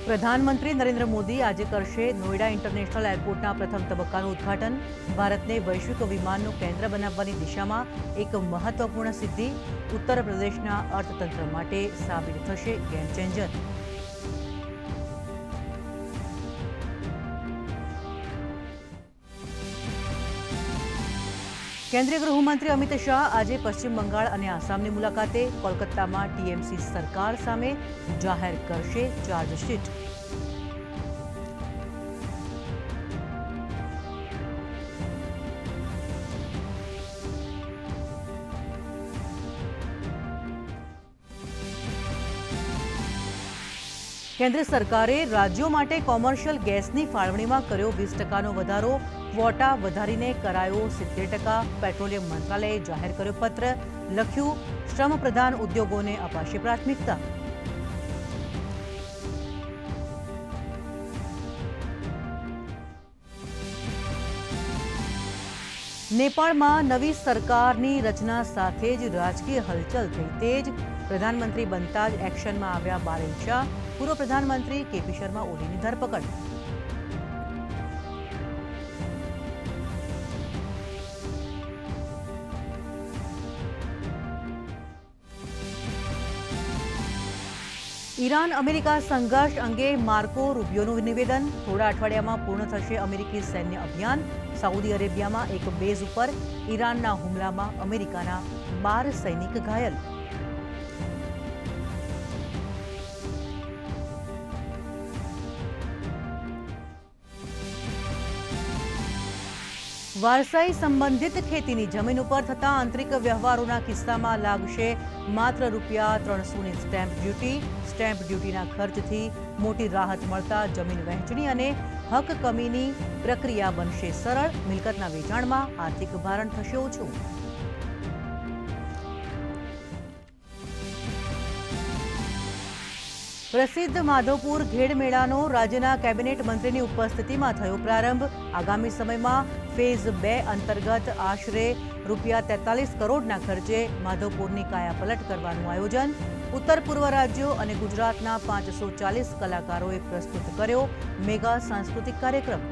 પ્રધાનમંત્રી નરેન્દ્ર મોદી આજે કરશે નોઈડા ઇન્ટરનેશનલ એરપોર્ટના પ્રથમ તબક્કાનું ઉદ્ઘાટન। ભારતને વૈશ્વિક વિમાનનું કેન્દ્ર બનાવવાની દિશામાં એક મહત્વપૂર્ણ સિદ્ધિ, ઉત્તર પ્રદેશના અર્થતંત્ર માટે સાબિત થશે ગેમ ચેન્જર। કેન્દ્રીય ગૃહમંત્રી અમિત શાહ આજે પશ્ચિમ બંગાળ અને આસામની મુલાકાતે। કોલકાતામાં ટીએમસી સરકાર સામે જાહેર કરશે ચાર્જશીટ। કેન્દ્ર સરકારે રાજ્યો માટે કોમર્શિયલ ગેસની ફાળવણીમાં કર્યો 20% વધારો, ક્વોટા વધારીને કરાયો 70%। પેટ્રોલિયમ મંત્રાલયે જાહેર કર્યો પત્ર, લખ્યું શ્રમ પ્રધાન ઉદ્યોગોને અપાશે પ્રાથમિકતા। નેપાળમાં નવી સરકારની રચના સાથે જ રાજકીય હલચલ થઈ તેજ। પ્રધાનમંત્રી બનતા જ એક્શનમાં આવ્યા બારેન શાહ, પૂર્વ પ્રધાનમંત્રી કેપી શર્મા ઓલીની ધરપકડ। ઈરાન અમેરિકા સંઘર્ષ અંગે માર્કો રૂબિયોનું નિવેદન, થોડા અઠવાડિયામાં પૂર્ણ થશે અમેરિકી સૈન્ય અભિયાન। સાઉદી અરેબિયામાં એક બેઝ ઉપર ઈરાનના હુમલામાં અમેરિકાના 12 સૈનિક ઘાયલ। વારસાઈ સંબંધિત ખેતીની જમીન ઉપર થતા આંતરિક વ્યવહારોના કિસ્સામાં લાગશે માત્ર ₹300ની સ્ટેમ્પ ડ્યુટી। સ્ટેમ્પ ડ્યુટીના ખર્ચથી મોટી રાહત મળતા જમીન વહેંચણી અને હક કમીની પ્રક્રિયા બનશે સરળ। મિલકતના વેચાણમાં આર્થિક ભારણ થશે ઓછું। પ્રસિદ્ધ માધવપુર ઘેડ મેળાનો રાજ્યના કેબિનેટ મંત્રીની ઉપસ્થિતિમાં થયો પ્રારંભ। આગામી સમયમાં ફેઝ 2 અંતર્ગત આશરે ₹43 કરોડના ખર્ચે માધવપુરની કાયાપલટ કરવાનું આયોજન। ઉત્તર પૂર્વ રાજ્યો અને ગુજરાતના 540 કલાકારોએ પ્રસ્તુત કર્યો મેગા સાંસ્કૃતિક કાર્યક્રમ।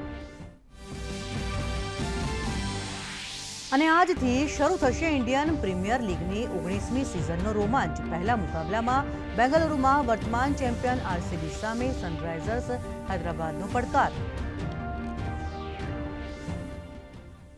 અને આજથી શરૂ થશે ઇન્ડિયન પ્રીમિયર લીગની 19મી સિઝનનો રોમાંચ। પહેલા મુકાબલામાં બેંગલુરુમાં વર્તમાન ચેમ્પિયન આરસીબી સામે સનરાઇઝર્સ હૈદરાબાદનો પડકાર।